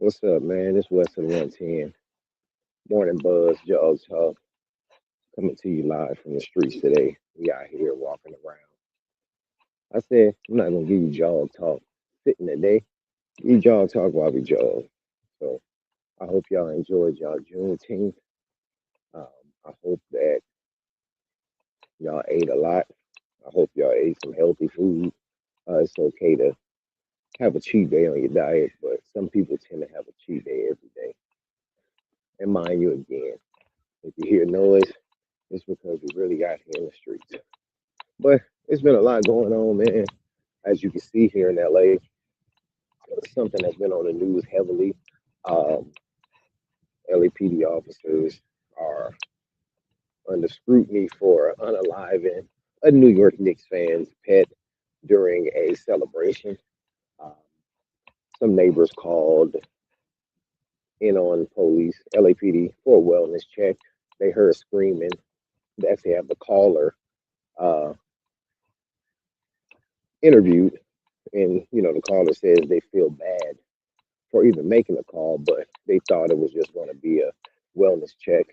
What's up, man? It's West of the 110. Morning Buzz, Jog Talk, coming to you live from the streets today. We out here walking around. I said, I'm not going to give you jog talk sitting today. You jog talk while we jog. So I hope y'all enjoyed y'all Juneteenth. Um, I hope that y'all ate a lot. I hope y'all ate some healthy food. It's okay to have a cheat day on your diet, but some people tend to have a cheat day every day. And mind you, again, if you hear noise, it's because we really got here in the streets. But it's been a lot going on, man. As you can see here in LA, something that's been on the news heavily. Um, LAPD officers are under scrutiny for unaliving a New York Knicks fan's pet during a celebration. Um, some neighbors called in on police, LAPD, for a wellness check. They heard screaming. They actually have the caller uh, interviewed, and the caller says they feel bad for even making a call, but they thought it was just going to be a wellness check.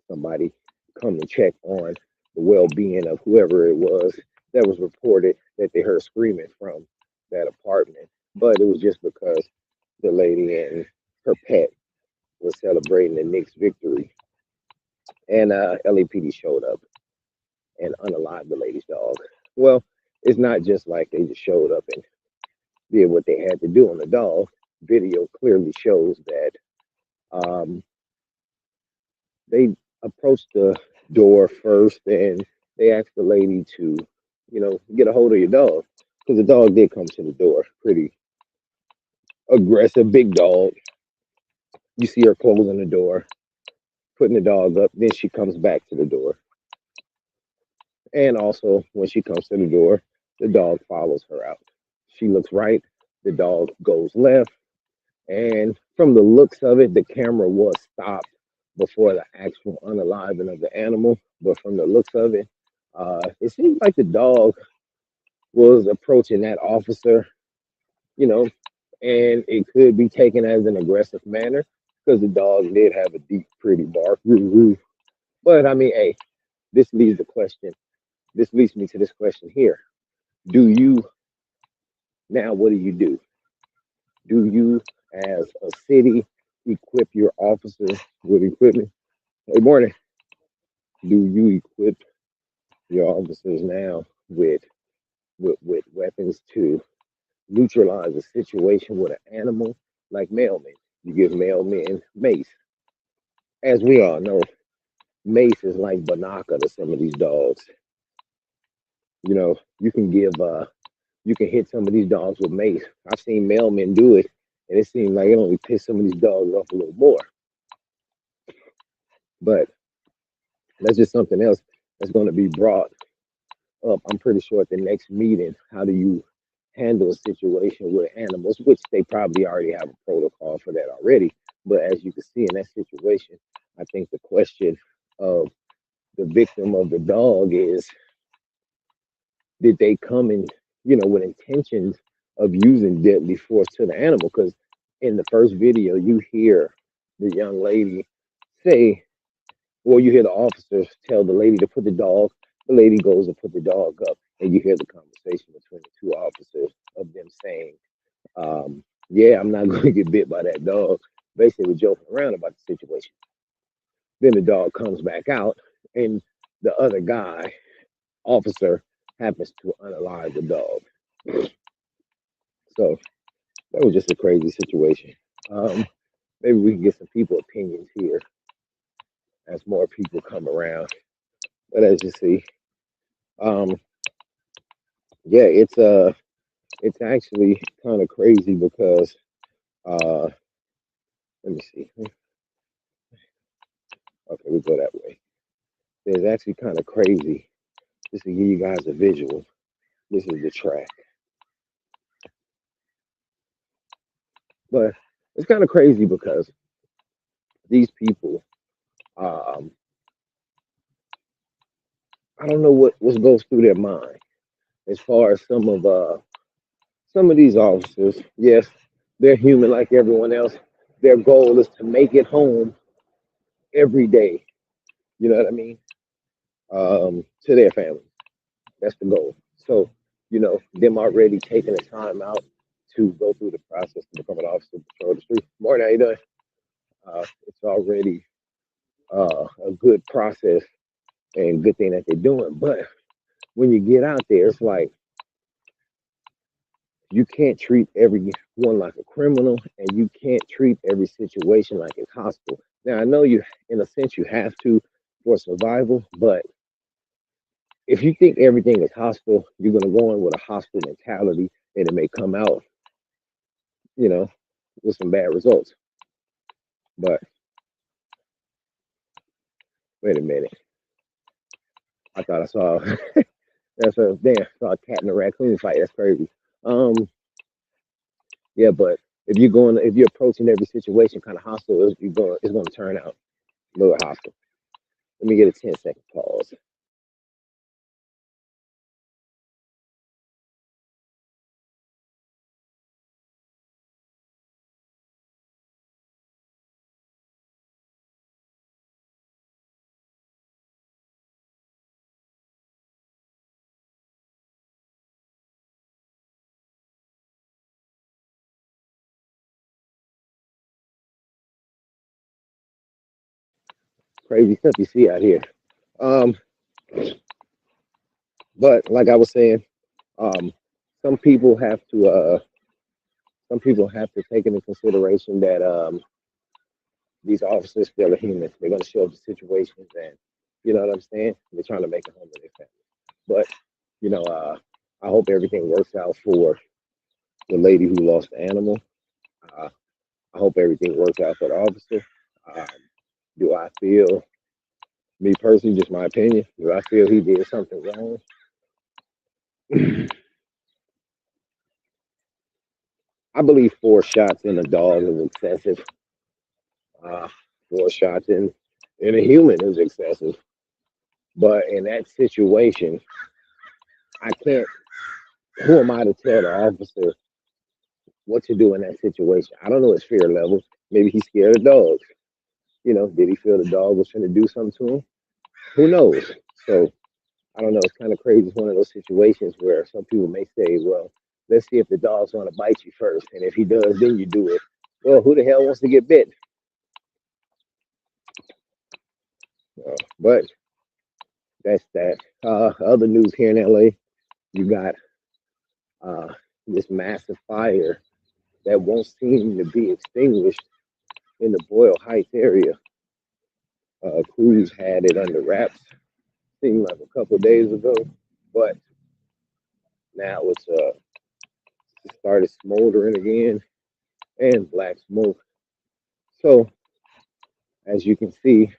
Somebody come and check on the well-being of whoever it was that was reported that they heard screaming from that apartment. But it was just because the lady and her pet was celebrating the Knicks' victory, and LAPD showed up and unalived the lady's dog. Well, it's not just like they just showed up and did what they had to do on the dog. Video clearly shows that um, they approached the door first and they asked the lady to, get a hold of your dog because the dog did come to the door. Pretty aggressive, big dog. You see her closing the door, putting the dog up. Then she comes back to the door. And also, when she comes to the door, the dog follows her out. She looks right, the dog goes left. And from the looks of it, the camera was stopped before the actual unaliving of the animal. But from the looks of it, it seems like the dog was approaching that officer, you know, and it could be taken as an aggressive manner because the dog did have a deep, pretty bark. Woo woo. But I mean, hey, this leads the question. This leads me to this question here. Do you now? What do you do? Do you, as a city, equip your officers with equipment? Hey, morning. Do you equip your officers now with weapons to neutralize a situation with an animal like mailmen? You give mailmen mace. As we all know, mace is like banaka to some of these dogs. You can you can hit some of these dogs with mace. I've seen mailmen do it, and it seems like it only piss some of these dogs off a little more. But that's just something else that's going to be brought up, I'm pretty sure, at the next meeting. How do you handle a situation with animals, which they probably already have a protocol for that already. But as you can see in that situation, I think the question of the victim of the dog is, did they come in, with intentions of using deadly force to the animal? Because in the first video, you hear the young lady say, well, you hear the officers tell the lady to put the dog. The lady goes and put the dog up, and you hear the conversation between the two officers of them saying, "Yeah, I'm not going to get bit by that dog." Basically, joking around about the situation. Then the dog comes back out, and the other guy, officer, happens to unalive the dog. So that was just a crazy situation. Um, Maybe we can get some people opinions here as more people come around. But as you see, um, yeah, it's actually kind of crazy because uh, let me see. Okay, we go that way. It's actually kind of crazy. Just to give you guys a visual. This is the track, but it's kind of crazy because these people, um, I don't know what goes through their mind as far as some of these officers. Yes, They're human like everyone else. Their goal is to make it home every day. You know what I mean? To their family. That's the goal. So, them already taking the time out to go through the process to become an officer patrol the street. Morning, how you doing? It's already a good process and good thing that they're doing. But when you get out there, it's like you can't treat everyone like a criminal, and you can't treat every situation like it's hostile. Now, I know you, in a sense, you have to for survival, but if you think everything is hostile, you're going to go in with a hostile mentality, and it may come out, you know, with some bad results. But wait a minute, I thought I saw that's a damn saw a cat and a raccoon fight. That's crazy. Um, yeah, but if you're approaching every situation kind of hostile, it's going to turn out a little hostile. Let me get a 10-second pause. Crazy stuff you see out here. Um, but like I was saying, um, some people have to take into consideration that these officers still are human. They're going to show up to situations, and you know what I'm saying. They're trying to make it home to their family. But I hope everything works out for the lady who lost the animal. Uh, I hope everything works out for the officer. Um, do I feel, me personally, just my opinion, do I feel he did something wrong? I believe 4 shots in a dog is excessive. Uh, 4 shots in a human is excessive. But in that situation, I can't. Who am I to tell the officer what to do in that situation? I don't know his fear level. Maybe he's scared of dogs. Did he feel the dog was trying to do something to him? Who knows? So I don't know. It's kind of crazy. It's one of those situations where some people may say, well, let's see if the dog's going to bite you first. And if he does, then you do it. Well, who the hell wants to get bit? But that's that. Other news here in LA, you got uh, this massive fire that won't seem to be extinguished in the Boyle Heights area. Crews had it under wraps, seemed like a couple of days ago, but now it started smoldering again and black smoke. So as you can see,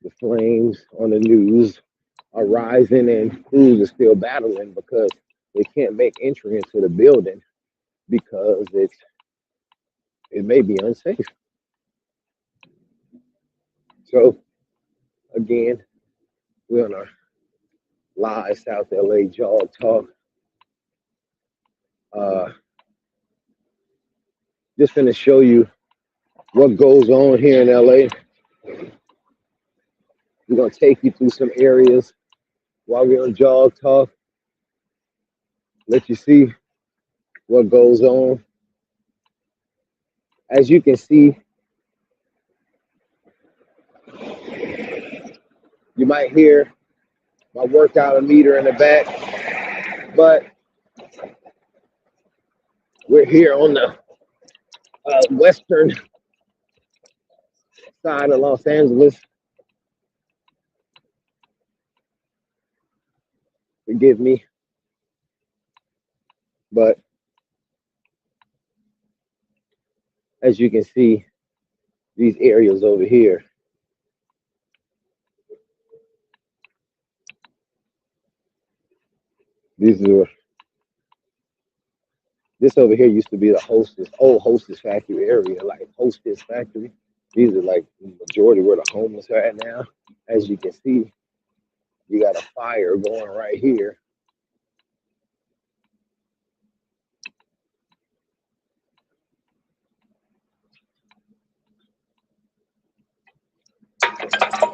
the flames on the news are rising, and crews are still battling because they can't make entry into the building because it may be unsafe. So again, we're on our live South LA Jog Talk. Uh, just going to show you what goes on here in LA. We're going to take you through some areas while we're on Jog Talk, let you see what goes on. As you can see, you might hear my workout meter in the back, but we're here on the western side of Los Angeles. Forgive me, but as you can see, these areas over here, these are this over here used to be the old Hostess factory area, like Hostess factory. These are like the majority where the homeless are at now. As you can see, you got a fire going right here.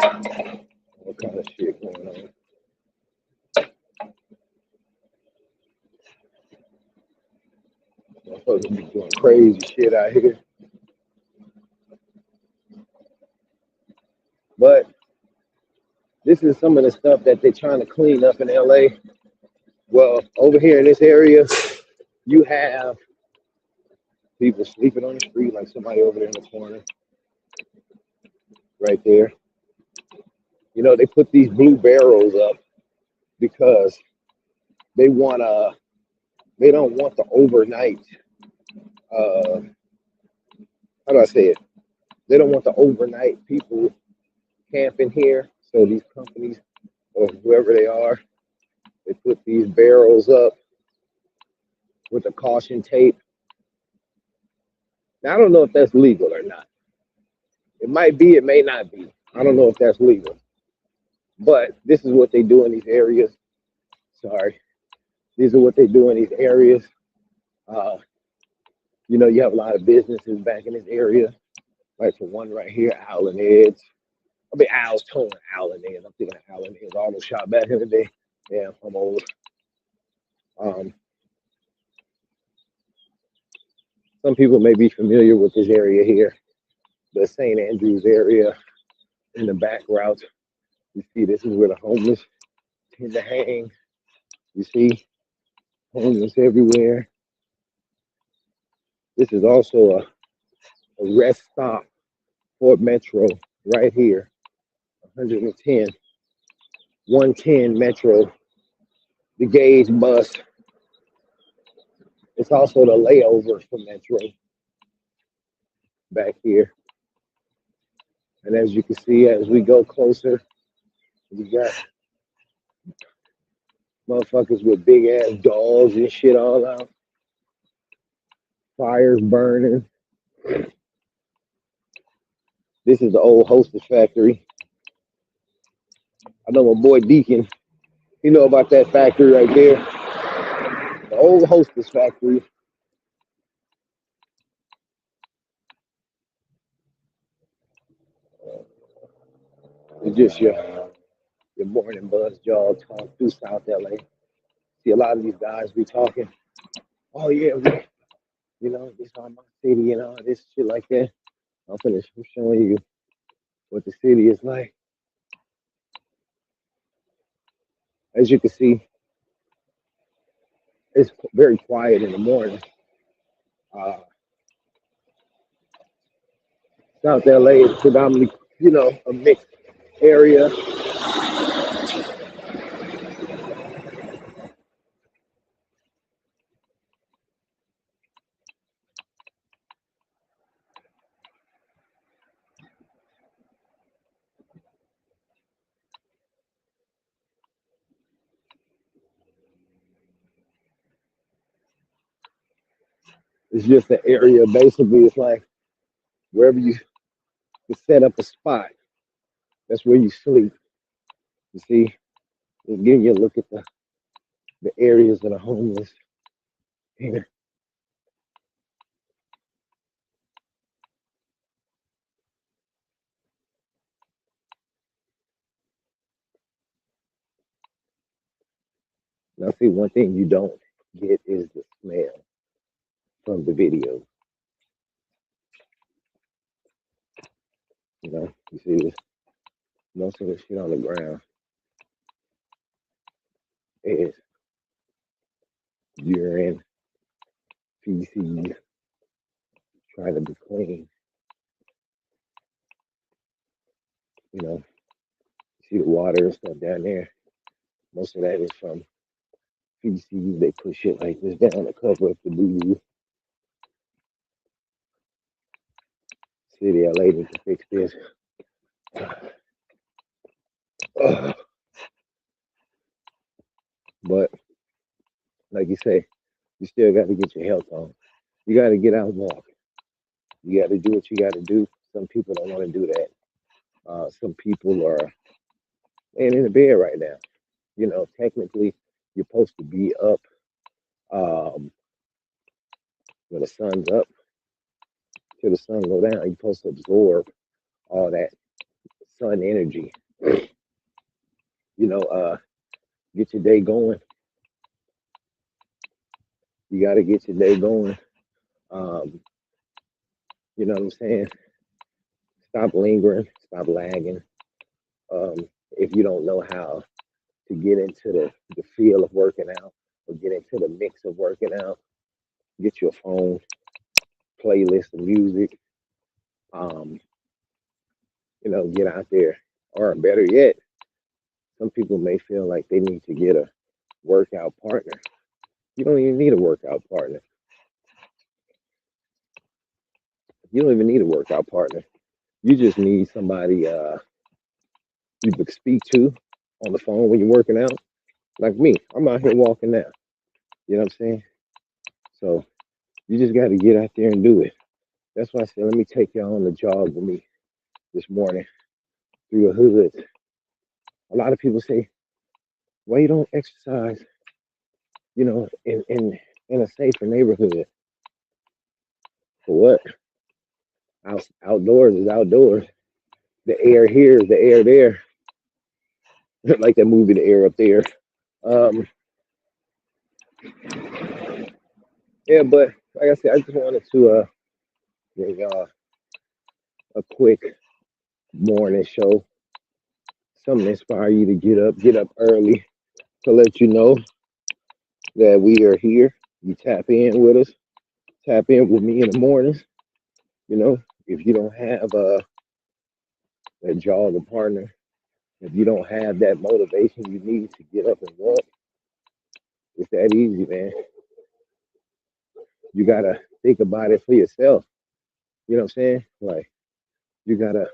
All kind of shit going on. Motherfuckers be doing crazy shit out here. But this is some of the stuff that they're trying to clean up in LA. Well, over here in this area, you have people sleeping on the street, like somebody over there in the corner, right there. You know, they put these blue barrels up because they want they don't want the overnight. Uh, how do I say it? They don't want the overnight people camping here. So these companies or whoever they are, they put these barrels up with a caution tape. Now I don't know if that's legal or not. It might be, it may not be. I don't know if that's legal. But this is what they do in these areas. Sorry. These are what they do in these areas. Uh, you know, you have a lot of businesses back in this area. Like for one right here, Owl and Ed's. I mean, Owl's towing Owl and Ed's. I'm thinking of Owl and Ed's auto shop back in the day. Yeah, I'm old. Um, some people may be familiar with this area here, the St. Andrews area in the back route. You see, this is where the homeless tend to hang. You see, homeless everywhere. This is also a rest stop for Metro right here. 110, 110 Metro, the gauge bus. It's also the layover for Metro back here. And as you can see, as we go closer, we got motherfuckers with big ass dogs and shit all out. Fires burning. This is the old Hostess factory. I know my boy Deacon. You know about that factory right there. The old Hostess factory. It's just your morning buzz jog talk through South LA. See a lot of these guys be talking. Oh yeah, you know, this on my city and all this shit like that. I'm finished showing you what the city is like. As you can see, it's very quiet in the morning. Uh, South LA is predominantly, you know, a mixed area. It's just an area. Basically, it's like wherever you set up a spot, that's where you sleep. You see, just give you a look at the areas of the homeless here. Now, see, one thing you don't get is the smell from the video. You know, you see this, most of the shit on the ground is urine, feces, trying to be clean. You know, you see the water and stuff down there. Most of that is from feces. They put shit like this down to cover up the doo. City LA needs to fix this. But like you say, you still got to get your health on. You got to get out and walk. You got to do what you got to do. Some people don't want to do that. Some people are laying in the bed right now. You know, technically, you're supposed to be up um, when the sun's up till the sun go down. You're supposed to absorb all that sun energy. You know, get your day going. You got to get your day going. Um, you know what I'm saying? Stop lingering, stop lagging. Um, if you don't know how to get into the feel of working out or get into the mix of working out, get your phone, playlist of music, um, get out there. Or better yet, some people may feel like they need to get a workout partner. You don't even need a workout partner. You don't even need a workout partner. You just need somebody you could speak to on the phone when you're working out. Like me, I'm out here walking now. You know what I'm saying? So you just got to get out there and do it. That's why I said, let me take y'all on the jog with me this morning through the hood. A lot of people say, why you don't exercise, in a safer neighborhood? For what? Outdoors is outdoors. The air here is the air there. Like that movie, The Air Up There. Um, yeah, but like I said, I just wanted to give y'all a quick morning show, something to inspire you to get up early to let you know that we are here. You tap in with us, tap in with me in the mornings. You know, if you don't have a jogger partner, if you don't have that motivation you need to get up and walk, it's that easy, man. You gotta think about it for yourself. You know what I'm saying? Like you gotta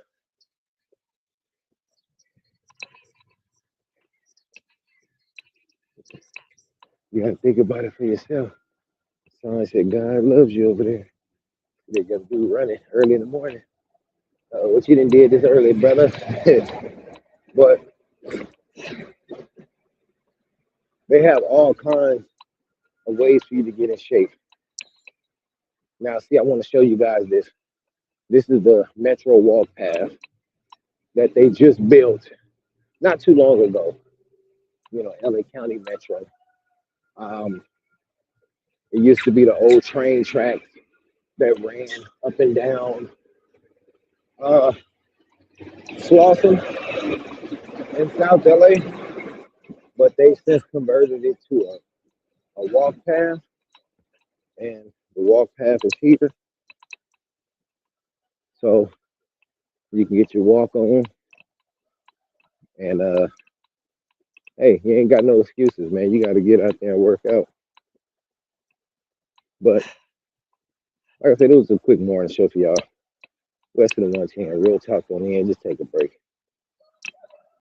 you gotta think about it for yourself. Someone said God loves you over there. They got do running early in the morning. What you done did this early, brother? But they have all kinds of ways for you to get in shape. Now, see, I want to show you guys this. This is the Metro Walk Path that they just built not too long ago. LA County Metro. Um, it used to be the old train tracks that ran up and down uh, Slauson in South LA, but they since converted it to a walk path, and the walk path is here, so you can get your walk on. And hey, you ain't got no excuses, man. You got to get out there and work out. But like I said, it was a quick morning show for y'all. West of the 110, real talk on the end. Just take a break.